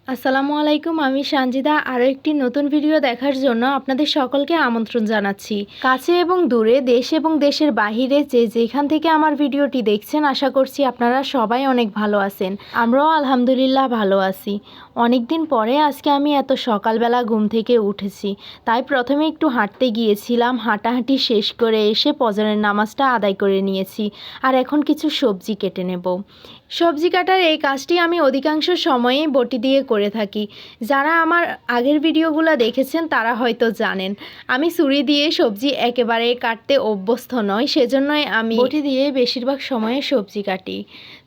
আসসালামু আলাইকুম, আমি সানজিদা। আরও একটি নতুন ভিডিও দেখার জন্য আপনাদের সকলকে আমন্ত্রণ জানাচ্ছি। কাছে এবং দূরে, দেশ এবং দেশের বাহিরে যে যেখান থেকে আমার ভিডিওটি দেখছেন, আশা করছি আপনারা সবাই অনেক ভালো আছেন। আমরাও আলহামদুলিল্লাহ ভালো আছি। অনেক দিন পরে আজকে আমি এত সকালবেলা ঘুম থেকে উঠেছি, তাই প্রথমে একটু হাঁটতে গিয়েছিলাম। হাঁটাহাঁটি শেষ করে এসে ফজরের নামাজটা আদায় করে নিয়েছি, আর এখন কিছু সবজি কেটে নেব। সবজি কাটার এই কাজটি আমি অধিকাংশ সময়েই বটি দিয়ে করে থাকি। যারা আমার আগের ভিডিওগুলো দেখেছেন তারা হয়তো জানেন আমি ছুরি দিয়ে সবজি একেবারে কাটতে অভ্যস্ত নয়, সেজন্যই আমি বটি দিয়ে বেশিরভাগ সময়ে সবজি কাটি।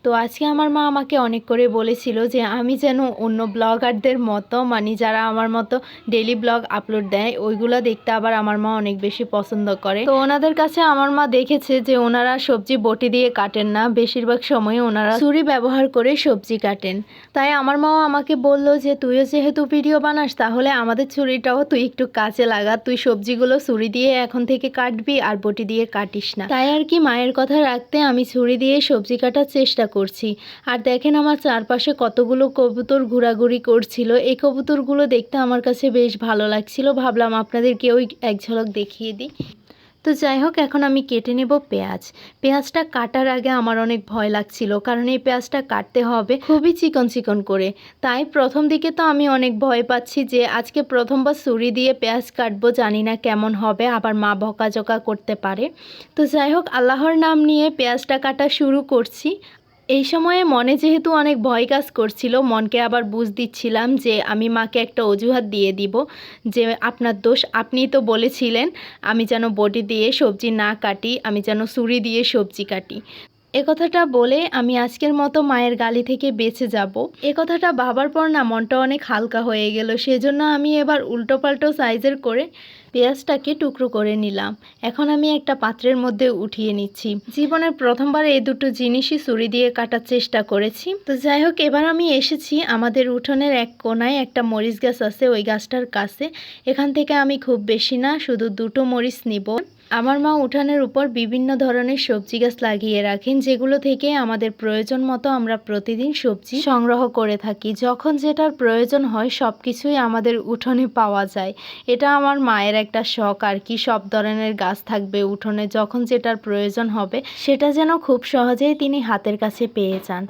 তো আজকে আমার মা আমাকে অনেক করে বলেছিল যে আমি যেন অন্য ব্লগারদের মতো, মানে যারা আমার মতো ডেইলি ব্লগ আপলোড দেয়, ওইগুলো দেখতে আবার আমার মা অনেক বেশি পছন্দ করে। তো ওনাদের কাছে আমার মা দেখেছে যে ওনারা সবজি বটি দিয়ে কাটেন না, বেশিরভাগ সময় ওনারা ছুরি ব্যবহার করে সবজি কাটেন। তাই আমার মাও আমাকে বলল যে তুইও যেহেতু ভিডিও বানাস, তাহলে আমাদের ছুরিটাও তুই একটু কাজে লাগা, তুই সবজিগুলো ছুরি দিয়ে এখন থেকে কাটবি আর বটি দিয়ে কাটিস না। তাই আর কি মায়ের কথা রাখতে আমি ছুরি দিয়ে সবজি কাটার চেষ্টা করছি। আর দেখেন আমার চারপাশে কতগুলো কবুতর ঘোরাঘুরি করছিল। এই কবুতরগুলো দেখতে আমার কাছে বেশ ভালো লাগছিল, ভাবলাম আপনাদেরকেও এক ঝলক দেখিয়ে দিই। তো যাই হোক, এখন আমি কেটে নেব পেঁয়াজ। পেঁয়াজটা কাটার আগে আমার অনেক ভয় লাগছিল, কারণ এই পেঁয়াজটা কাটতে হবে খুবই চিকন চিকন করে। তাই প্রথম দিকে তো আমি অনেক ভয় পাচ্ছি যে আজকে প্রথমবার ছুরি দিয়ে পেঁয়াজ কাটবো, জানি না কেমন হবে, আবার মা বকাঝকা করতে পারে। তো যাই হোক, আল্লাহর নাম নিয়ে পেঁয়াজটা কাটা শুরু করছি। এই সময়ে মনে যেহেতু অনেক ভয় কাজ করছিল, মনকে আবার বুঝ দিচ্ছিলাম যে আমি মাকে একটা অজুহাত দিয়ে দিব যে আপনার দোষ, আপনিই তো বলেছিলেন আমি যেন বটি দিয়ে সবজি না কাটি, আমি যেন ছুরি দিয়ে সবজি কাটি। এ কথাটা বলে আমি আজকের মতো মায়ের গালি থেকে বেঁচে যাব। এ কথাটা ভাবার পর না মনটা অনেক হালকা হয়ে গেল। সেজন্য আমি এবার উল্টোপাল্টো সাইজের করে পেঁয়াজটাকে টুকরো করে নিলাম। এখন আমি একটা পাত্রের মধ্যে উঠিয়ে নিচ্ছি। জীবনের প্রথমবার এই দুটো জিনিসই ছুরি দিয়ে কাটার চেষ্টা করেছি। তো যাই হোক, এবার আমি এসেছি আমাদের উঠোনের এক কোনায় একটা মরিচ গাছ আছে, ওই গাছটার কাছে। এখান থেকে আমি খুব বেশি না, শুধু দুটো মরিচ নিব। আমার মা উঠানের উপর বিভিন্ন ধরনের সবজি গাছ লাগিয়ে রাখেন, যেগুলো থেকে আমাদের প্রয়োজন মতো আমরা প্রতিদিন সবজি সংগ্রহ করে থাকি। যখন যেটার প্রয়োজন হয় সব কিছুই আমাদের উঠোনে পাওয়া যায়। এটা আমার মায়ের একটা শখ আর কি, সব ধরনের গাছ থাকবে উঠোনে, যখন যেটার প্রয়োজন হবে সেটা যেন খুব সহজেই তিনি হাতের কাছে পেয়ে যান।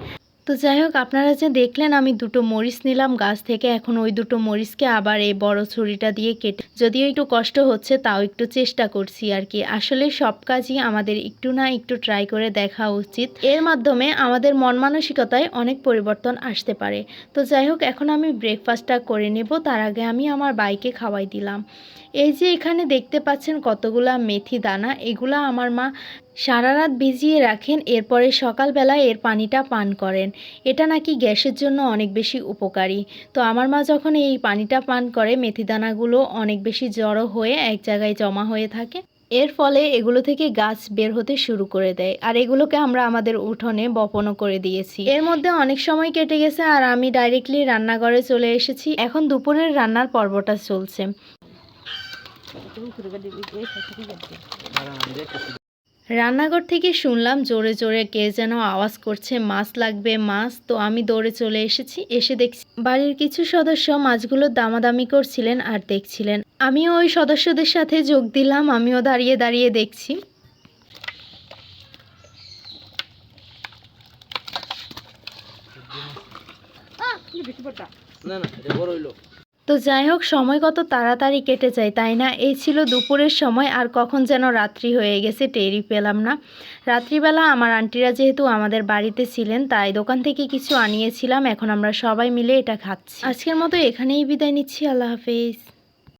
তো যাই হোক, আপনারা যে দেখলেন আমি দুটো মরিচ নিলাম গাছ থেকে, এখন ওই দুটো মরিচকে আবার এই বড় ছুরিটা দিয়ে কেটে, যদিও একটু কষ্ট হচ্ছে তাও একটু চেষ্টা করছি আর কি। আসলে সব কাজই আমাদের একটু না একটু ট্রাই করে দেখা উচিত, এর মাধ্যমে আমাদের মন মানসিকতায় অনেক পরিবর্তন আসতে পারে। তো যাই হোক, এখন আমি ব্রেকফাস্টটা করে নেব, তার আগে আমি আমার বাইকে খাওয়াই দিলাম। এই যে এখানে দেখতে পাচ্ছেন কতগুলা মেথি দানা, এগুলা আমার মা সারা রাত ভিজিয়ে রাখেন, এরপরে সকালবেলা এর পানিটা পান করেন। এটা নাকি গ্যাসের জন্য অনেক বেশি উপকারী। তো আমার মা যখন এই পানিটা পান করে, মেথি দানাগুলো অনেক বেশি জড়ো হয়ে এক জায়গায় জমা হয়ে থাকে, এর ফলে এগুলো থেকে গাছ বের হতে শুরু করে দেয়। আর এগুলোকে আমরা আমাদের উঠোনে বপনও করে দিয়েছি। এর মধ্যে অনেক সময় কেটে গেছে আর আমি ডাইরেক্টলি রান্নাঘরে চলে এসেছি। এখন দুপুরের রান্নার পর্বটা চলছে। রান্নাঘর থেকে শুনলাম জোরে জোরে কে যেন আওয়াজ করছে, মাছ লাগবে মাছ। তো আমি দৌড়ে চলে এসেছি, এসে দেখছি বাড়ির কিছু সদস্য মাছগুলো দামাদামি করছিলেন আর দেখছিলেন। আমিও ওই সদস্যদের সাথে যোগ দিলাম, আমিও দাঁড়িয়ে দাঁড়িয়ে দেখছি। তো যাই হোক, সময় কত তাড়াতাড়ি কেটে যায় তাই না? এই ছিল দুপুরের সময়, আর কখন যেন রাত্রি হয়ে গেছে টেরই পেলাম না। রাত্রিবেলা আমার আন্টিরা যেহেতু আমাদের বাড়িতে ছিলেন, তাই দোকান থেকে কিছু আনিয়েছিলাম, এখন আমরা সবাই মিলে এটা খাচ্ছি। আজকের মতো এখানেই বিদায় নিচ্ছি, আল্লাহ হাফেজ।